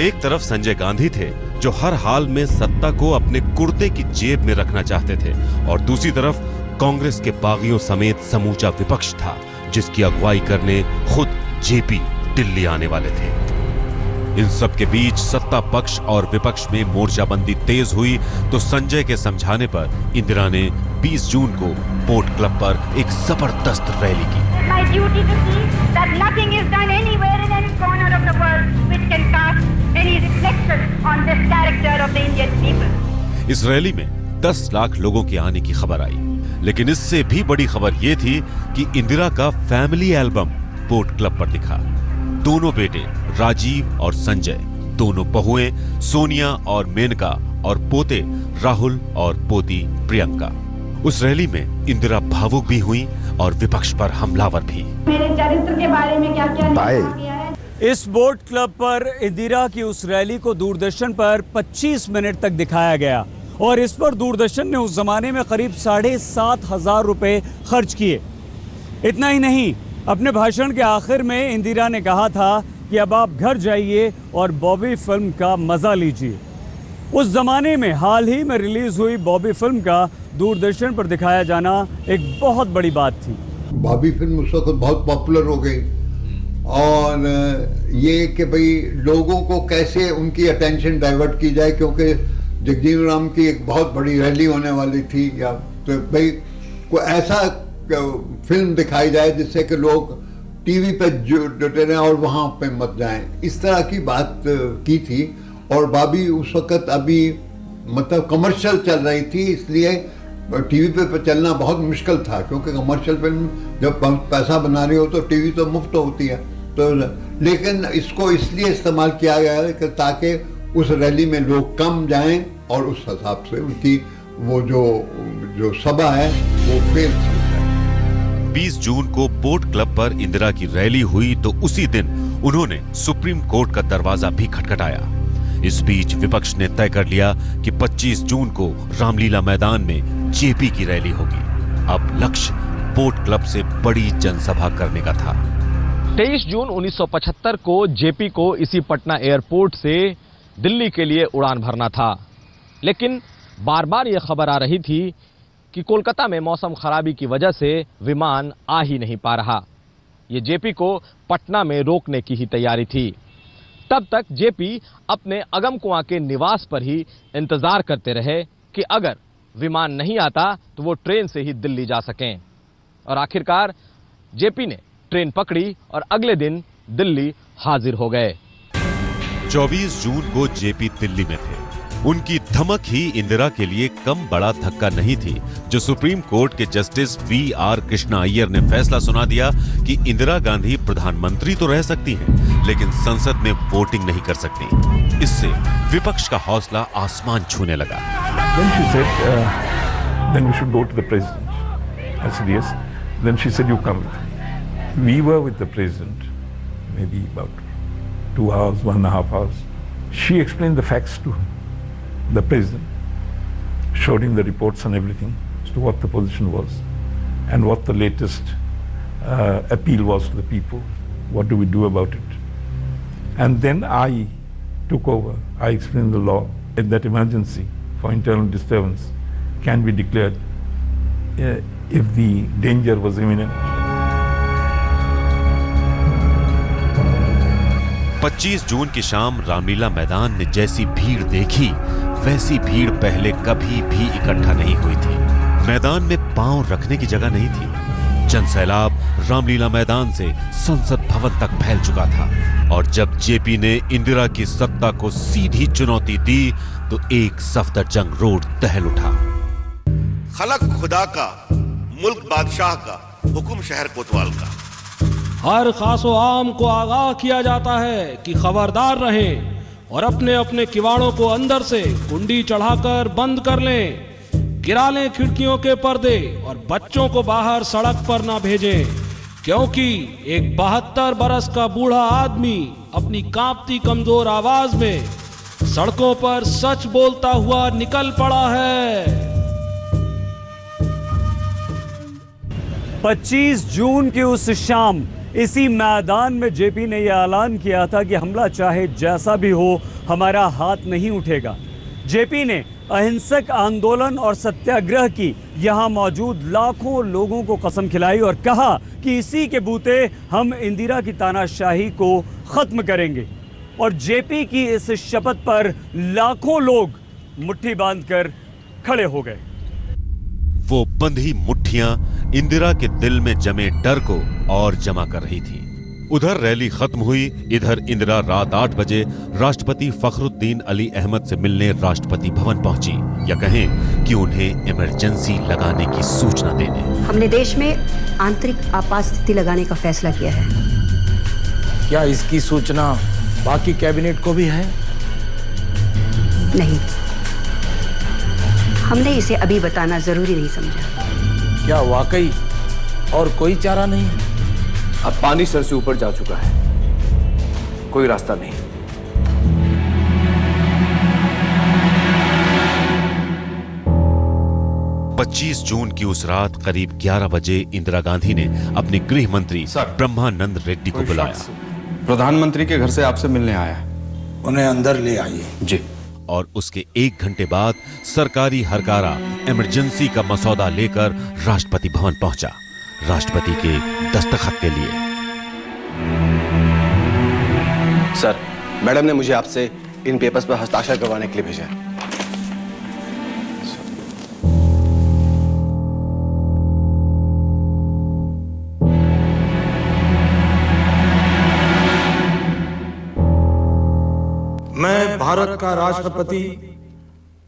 एक तरफ संजय गांधी थे जो हर हाल में सत्ता को अपने कुर्ते की जेब में रखना चाहते थे, और दूसरी तरफ कांग्रेस के बागियों समेत समूचा विपक्ष था जिसकी अगुवाई करने खुद जेपी दिल्ली आने वाले थे। इन सब के बीच सत्ता पक्ष और विपक्ष में मोर्चाबंदी तेज हुई तो संजय के समझाने पर इंदिरा ने 20 जून को पोर्ट क्लब पर एक जबरदस्त रैली की। My duty to see that nothing is done anywhere in any corner of the world which can cast any reflection on this character of the Indian people. इस रैली में 10 लाख लोगों के आने की खबर आई, लेकिन इससे भी बड़ी खबर यह थी कि इंदिरा का फैमिली एल्बम पोर्ट क्लब पर दिखा। दोनों बेटे राजीव और संजय, दोनों बहुएं सोनिया और मेनका, और पोते राहुल और पोती प्रियंका। उस रैली में इंदिरा भावुक भी हुई और विपक्ष पर हमलावर भी। मेरे चरित्र के बारे में क्या-क्या लिखा गया है? इस बोट क्लब पर इंदिरा की उस रैली को दूरदर्शन पर 25 मिनट तक दिखाया गया, और इस पर दूरदर्शन ने उस जमाने में करीब 7,500 रुपए खर्च किए। इतना ही नहीं, अपने भाषण के आखिर में इंदिरा ने कहा था कि अब आप घर जाइए और बॉबी फिल्म का मजा लीजिए। उस जमाने में हाल ही में रिलीज हुई बॉबी फिल्म का दूरदर्शन पर दिखाया जाना एक बहुत बड़ी बात थी। बॉबी फिल्म उस वक्त बहुत पॉपुलर हो गई, और ये कि भाई लोगों को कैसे उनकी अटेंशन डाइवर्ट की जाए, क्योंकि जगजीवन राम की एक बहुत बड़ी रैली होने वाली थी, या तो भाई कोई ऐसा फिल्म दिखाई जाए जिससे कि लोग टीवी पे जुटे रहें और वहाँ पे मत जाएं। इस तरह की बात की थी, और बॉबी उस वक्त अभी मतलब कमर्शियल चल रही थी, इसलिए टीवी पे चलना बहुत मुश्किल था, क्योंकि कमर्शियल फिल्म जब पैसा बना रही हो तो टीवी तो मुफ्त होती है। तो लेकिन इसको इसलिए इस्तेमाल किया गया है कि ताकि उस रैली में लोग कम जाएं और उस हिसाब से उनकी वो जो सभा है वो फेल थी। 20 जून को पोर्ट क्लब पर इंदिरा की रैली हुई तो उसी दिन उन्होंने सुप्रीम कोर्ट का दरवाजा भी खटखटाया। इस बीच विपक्ष ने तय कर लिया कि 25 जून को रामलीला मैदान में जेपी की रैली होगी। अब लक्ष्य पोर्ट क्लब से बड़ी जनसभा करने का था। 23 जून 1975 को जेपी को इसी पटना एयरपोर्ट से दिल्ली के लिए उड़ान भरना था, लेकिन बार बार यह खबर आ रही थी कि कोलकाता में मौसम खराबी की वजह से विमान आ ही नहीं पा रहा। ये जेपी को पटना में रोकने की ही तैयारी थी। तब तक जेपी अपने अगमकुआं के निवास पर ही इंतजार करते रहे कि अगर विमान नहीं आता तो वो ट्रेन से ही दिल्ली जा सकें। और आखिरकार जेपी ने ट्रेन पकड़ी और अगले दिन दिल्ली हाजिर हो गए। 24 जून को जेपी दिल्ली में थे। उनकी धमक ही इंदिरा के लिए कम बड़ा धक्का नहीं थी, जो सुप्रीम कोर्ट के जस्टिस वी.आर. कृष्णा अय्यर ने फैसला सुना दिया कि इंदिरा गांधी प्रधानमंत्री तो रह सकती हैं, लेकिन संसद में वोटिंग नहीं कर सकती। इससे विपक्ष का हौसला आसमान छूने लगा। Then she said, then we should go to the president. I said yes. Then she said, you come with me. We were with the president, maybe about 2 hours, 1.5 hours. She explained the facts to him. The president showed him the reports and everything as to what the position was and what the latest appeal was to the people. What do we do about it? And then I took over. I explained the law that emergency for internal disturbance can be declared if the danger was imminent. 25 जून की शाम रामलीला मैदान ने जैसी भीड़ देखी, वैसी भीड़ पहले कभी भी इकट्ठा नहीं हुई थी। मैदान में पांव रखने की जगह नहीं थी। जनसैलाब रामलीला मैदान से संसद भवन तक फैल चुका था, और जब जेपी ने इंदिरा की सत्ता को सीधी चुनौती दी तो एक सफदरजंग रोड दहल उठा। खलक खुदा का, मुल्क बादशाह का, हुक्म शहर कोतवाल का। हर खासो आम को आगाह किया जाता है कि खबरदार रहें और अपने अपने किवाड़ों को अंदर से कुंडी चढ़ाकर बंद कर लें। गिरा लें खिड़कियों के पर्दे और बच्चों को बाहर सड़क पर ना भेजें, क्योंकि एक 72 बरस का बूढ़ा आदमी अपनी कांपती कमजोर आवाज में सड़कों पर सच बोलता हुआ निकल पड़ा है। 25 जून की उस शाम इसी मैदान में जेपी ने यह ऐलान किया था कि हमला चाहे जैसा भी हो, हमारा हाथ नहीं उठेगा। जेपी ने अहिंसक आंदोलन और सत्याग्रह की यहां मौजूद लाखों लोगों को कसम खिलाई और कहा कि इसी के बूते हम इंदिरा की तानाशाही को खत्म करेंगे। और जेपी की इस शपथ पर लाखों लोग मुट्ठी बांधकर खड़े हो गए। वो बंधी मुट्ठियां इंदिरा के दिल में जमे डर को और जमा कर रही थी। उधर रैली खत्म हुई, इधर इंदिरा रात 8 बजे राष्ट्रपति फखरुद्दीन अली अहमद से मिलने राष्ट्रपति भवन पहुंची, या कहें कि उन्हें इमरजेंसी लगाने की सूचना देने। हमने देश में आंतरिक आपात स्थिति लगाने का फैसला किया है। क्या इसकी सूचना बाकी कैबिनेट को भी है? नहीं, हमने इसे अभी बताना जरूरी नहीं समझा। क्या वाकई और कोई चारा नहीं है? अब पानी सर से ऊपर जा चुका है, कोई रास्ता नहीं। पच्चीस जून की उस रात करीब 11 बजे इंदिरा गांधी ने अपने गृह मंत्री ब्रह्मानंद रेड्डी को बुलाया। प्रधानमंत्री के घर से आपसे मिलने आया है। उन्हें अंदर ले आइए। जी। और उसके 1 घंटे बाद सरकारी हरकारा इमरजेंसी का मसौदा लेकर राष्ट्रपति भवन पहुंचा, राष्ट्रपति के दस्तखत के लिए। सर, मैडम ने मुझे आपसे इन पेपर्स पर हस्ताक्षर करवाने के लिए भेजा है। मैं भारत का राष्ट्रपति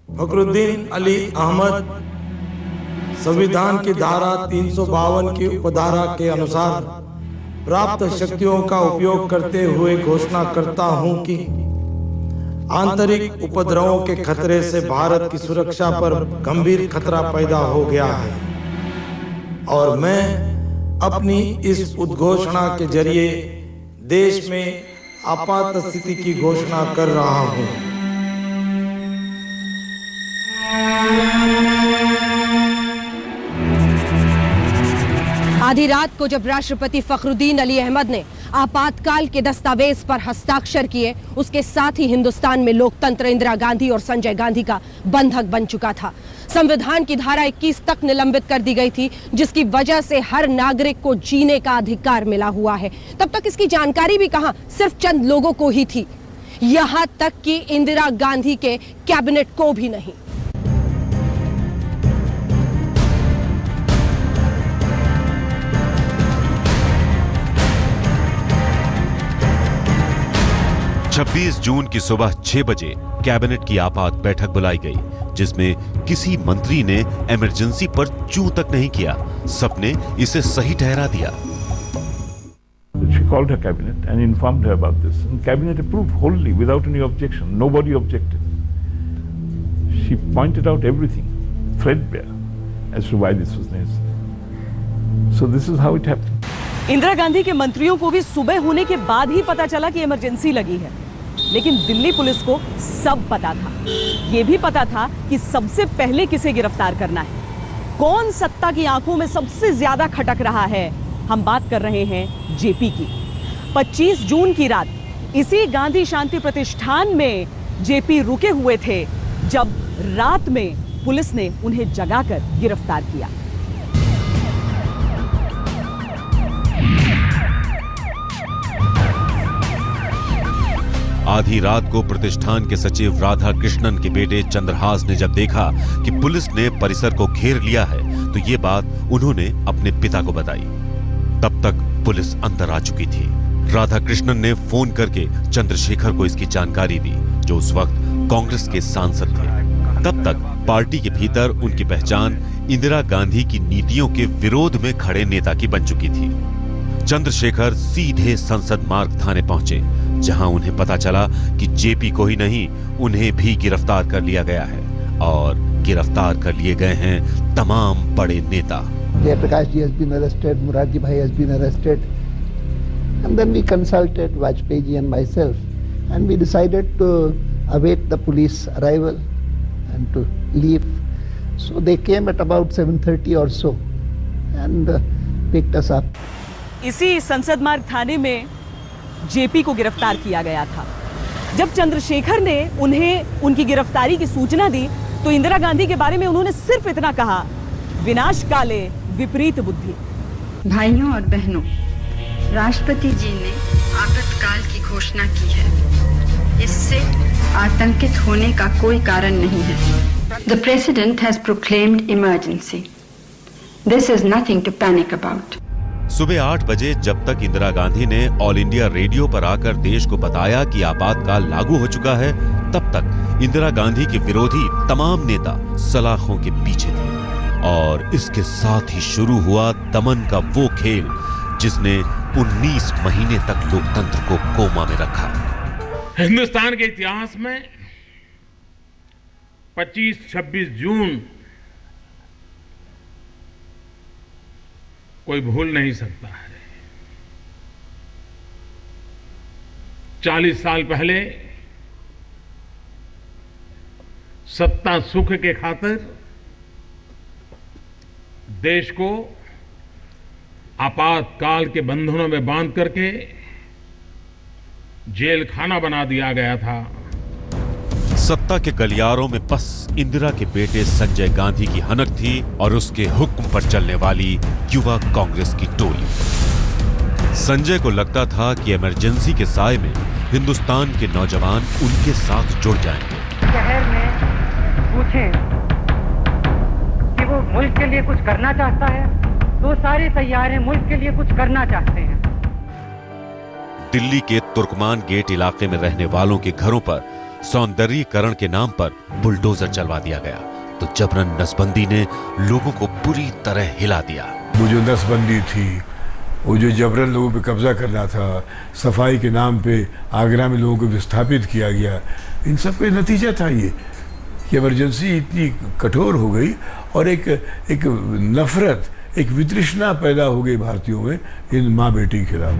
फखरुद्दीन अली अहमद संविधान की धारा 352 की उपधारा के अनुसार प्राप्त शक्तियों का उपयोग करते हुए घोषणा करता हूं कि आंतरिक उपद्रवों के खतरे से भारत की सुरक्षा पर गंभीर खतरा पैदा हो गया है और मैं अपनी इस उद्घोषणा के जरिए देश में आपात स्थिति की घोषणा कर रहा हूं। आधी रात को जब राष्ट्रपति फखरुद्दीन अली अहमद ने आपातकाल के दस्तावेज पर हस्ताक्षर किए, उसके साथ ही हिंदुस्तान में लोकतंत्र इंदिरा गांधी और संजय गांधी का बंधक बन चुका था। संविधान की धारा 21 तक निलंबित कर दी गई थी, जिसकी वजह से हर नागरिक को जीने का अधिकार मिला हुआ है। तब तक इसकी जानकारी भी कहां, सिर्फ चंद लोगों को ही थी, यहां तक कि इंदिरा गांधी के कैबिनेट को भी नहीं। छब्बीस जून की सुबह 6 बजे कैबिनेट की आपात बैठक बुलाई गई, जिसमें किसी मंत्री ने इमरजेंसी पर चूं तक नहीं किया। सबने इसे सही ठहरा दिया। She called her cabinet and informed her about this. And cabinet approved wholly without any objection. Nobody objected. She pointed out everything, threadbare, as to why this was necessary. So this is how it happened. Indira Gandhi के मंत्रियों को भी सुबह होने के बाद ही पता चला कि इमरजेंसी लगी है, लेकिन दिल्ली पुलिस को सब पता था। ये भी पता था कि सबसे पहले किसे गिरफ्तार करना है, कौन सत्ता की आंखों में सबसे ज्यादा खटक रहा है। हम बात कर रहे हैं जेपी की। 25 जून की रात इसी गांधी शांति प्रतिष्ठान में जेपी रुके हुए थे, जब रात में पुलिस ने उन्हें जगाकर गिरफ्तार किया। आधी रात को प्रतिष्ठान के सचिव राधा कृष्णन के बेटे चंद्रहास ने जब देखा कि पुलिस ने परिसर को घेर लिया है, तो ये बात उन्होंने अपने पिता को बताई। तब तक पुलिस अंदर आ चुकी थी। राधा कृष्णन ने फोन करके चंद्रशेखर को इसकी जानकारी दी, जो उस वक्त कांग्रेस के सांसद थे। तब तक पार्टी के भीतर उनकी पहचान इंदिरा गांधी की नीतियों के विरोध में खड़े नेता की बन चुकी थी। चंद्रशेखर सीधे संसद मार्ग थाने पहुंचे, जहां उन्हें पता चला कि जेपी को ही नहीं, उन्हें भी गिरफ्तार कर लिया गया है और गिरफ्तार कर लिए गए हैं तमाम बड़े नेता। Prakash ji has been arrested, Morarji bhai has been arrested, and then we consulted Vajpayee ji and myself, and we decided to await the police arrival and to leave. So they came at about 7:30 or so and picked us up. इसी संसद मार्ग थाने में JP को गिरफ्तार किया गया था। जब चंद्रशेखर ने उन्हें उनकी गिरफ्तारी की सूचना दी तो इंदिरा गांधी के बारे में उन्होंने सिर्फ इतना कहा, विनाश काले विपरीत बुद्धि। भाइयों और बहनों, राष्ट्रपति जी ने आपातकाल की घोषणा की है। इससे आतंकित होने का कोई कारण नहीं है। The President has proclaimed emergency. This is nothing to panic about. सुबह 8 बजे जब तक इंदिरा गांधी ने ऑल इंडिया रेडियो पर आकर देश को बताया कि आपातकाल लागू हो चुका है, तब तक इंदिरा गांधी के विरोधी तमाम नेता सलाखों के पीछे थे। और इसके साथ ही शुरू हुआ दमन का वो खेल जिसने 19 महीने तक लोकतंत्र को कोमा में रखा। हिंदुस्तान के इतिहास में 25-26 जून कोई भूल नहीं सकता है। 40 साल पहले सत्ता सुख के खातिर देश को आपातकाल के बंधनों में बांध करके जेल खाना बना दिया गया था। सत्ता के गलियारों में बस इंदिरा के बेटे संजय गांधी की हनक थी और उसके हुक्म पर चलने वाली युवा कांग्रेस की टोली। संजय को लगता था कि इमरजेंसी के साए में हिंदुस्तान के नौजवान उनके साथ जुड़ जाएंगे। शहर में पूछें कि वो मुल्क के लिए कुछ करना चाहता है तो सारे तैयार हैं, मुल्क के लिए कुछ करना चाहते हैं। दिल्ली के तुर्कमान गेट इलाके में रहने वालों के घरों पर सौंदर्यीकरण के नाम पर बुलडोजर चलवा दिया गया तो जबरन नसबंदी ने लोगों को पूरी तरह हिला दिया। वो जो नसबंदी थी, वो जो जबरन लोगों पे कब्जा करना था, सफाई के नाम पे आगरा में लोगों को विस्थापित किया गया, इन सब का नतीजा था ये कि इमरजेंसी इतनी कठोर हो गई और एक नफरत, एक वितृष्णा पैदा हो गई भारतीयों में इन माँ बेटी के खिलाफ।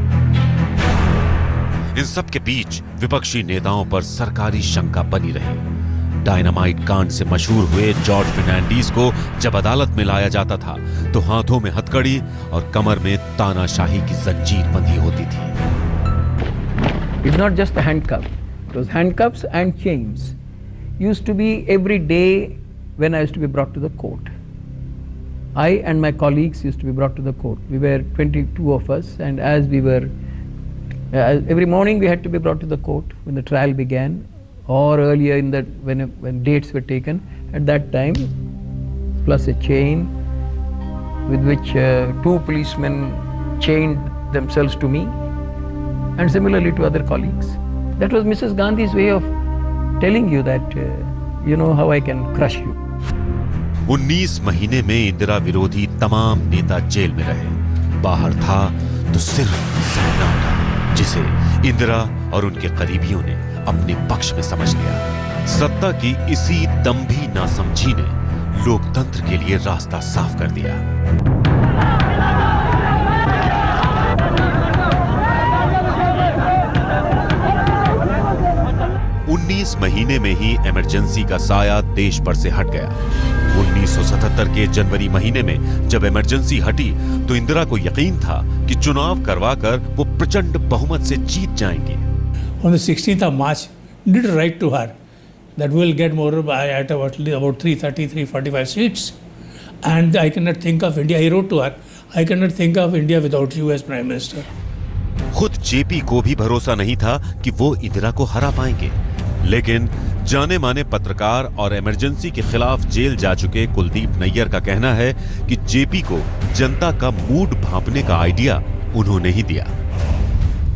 इन सब के बीच विपक्षी नेताओं पर सरकारी शंका बनी रही। डायनामाइट कांड से मशहूर हुए जॉर्ज फर्नांडीज को जब अदालत में लाया जाता था तो हाथों में हथकड़ी और कमर में तानाशाही की जंजीर बंधी होती थी। It's not just the handcuff. It was handcuffs and chains. Used to be every day when I used to be brought to the court. I and my colleagues used to be brought to the court. We were 22 of us, and as we were every morning we had to be brought to the court when the trial began, or earlier in that when dates were taken at that time, plus a chain with which 2 policemen chained themselves to me, and similarly to other colleagues. That was Mrs. Gandhi's way of telling you that you know how I can crush you. 19 महीने में इंदिरा विरोधी तमाम नेता jail में रहे। बाहर था तो सिर्फ सन्नाटा, जिसे इंदिरा और उनके करीबियों ने अपने पक्ष में समझ लिया। सत्ता की इसी दंभी नासमझी ने लोकतंत्र के लिए रास्ता साफ कर दिया। 19 महीने में ही इमरजेंसी का साया देश पर से हट गया। 1977 के जनवरी महीने में जब इमरजेंसी हटी तो इंदिरा को यकीन था कि चुनाव करवाकर वो प्रचंड बहुमत से जीत जाएंगे। On the 16th of March, did write to her that we will get more at about 330-345 seats, and I cannot think of India. He wrote to her, I cannot think of India without you as Prime Minister. खुद JP को भी भरोसा नहीं था कि वो इंदिरा को हरा पाएंगे, लेकिन जाने माने पत्रकार और इमरजेंसी के खिलाफ जेल जा चुके कुलदीप नैयर का कहना है कि जेपी को जनता का मूड भांपने का आइडिया उन्होंने ही दिया।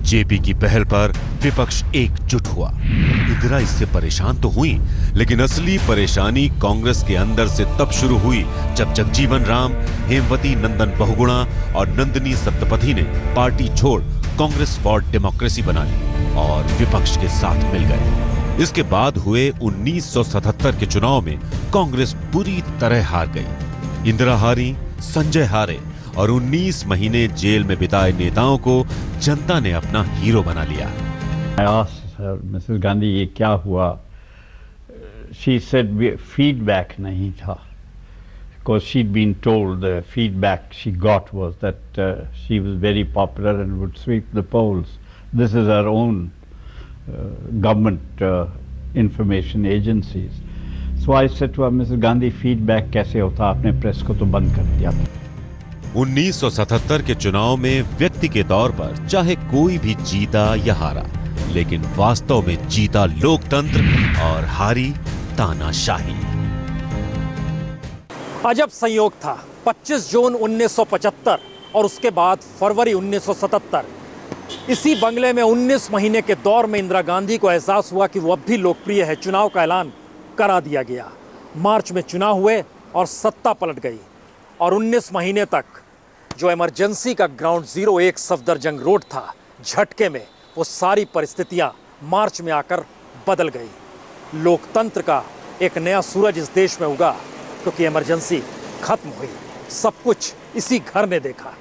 जेपी की पहल पर विपक्ष एकजुट हुआ। इंदिरा इससे परेशान तो हुई, लेकिन असली परेशानी कांग्रेस के अंदर से तब शुरू हुई जब जगजीवन राम, हेमवती नंदन बहुगुणा और नंदिनी सत्यपथी ने पार्टी छोड़ कांग्रेस फॉर डेमोक्रेसी बना ली और विपक्ष के साथ मिल गए। इसके बाद हुए 1977 के चुनाव में कांग्रेस बुरी तरह हार गई। इंदिरा हारी, संजय हारे और 19 महीने जेल में बिताए नेताओं को जनता ने अपना हीरो बना लिया। मिसेस गांधी, ये क्या हुआ? शी सेड फीडबैक नहीं था, because she'd been told, the feedback she got was that she was very popular and would sweep the polls. This is our own government information agencies. So I said to her, Mrs. Gandhi, feedback कैसे होता, आपने press को तो बंद कर दिया था। 1977 के चुनाव में व्यक्ति के तौर पर चाहे कोई भी जीता या हारा, लेकिन वास्तव में जीता लोकतंत्र और हारी तानाशाही। अजब संयोग था, 25 जून 1975 और उसके बाद फरवरी 1977, इसी बंगले में 19 महीने के दौर में इंदिरा गांधी को एहसास हुआ कि वो अब भी लोकप्रिय है। चुनाव का ऐलान करा दिया गया। मार्च में चुनाव हुए और सत्ता पलट गई और 19 महीने तक जो इमरजेंसी का ग्राउंड जीरो एक सफदरजंग रोड था, झटके में वो सारी परिस्थितियां मार्च में आकर बदल गई। लोकतंत्र का एक नया सूरज इस देश में उगा क्योंकि इमरजेंसी खत्म हुई। सब कुछ इसी घर ने देखा।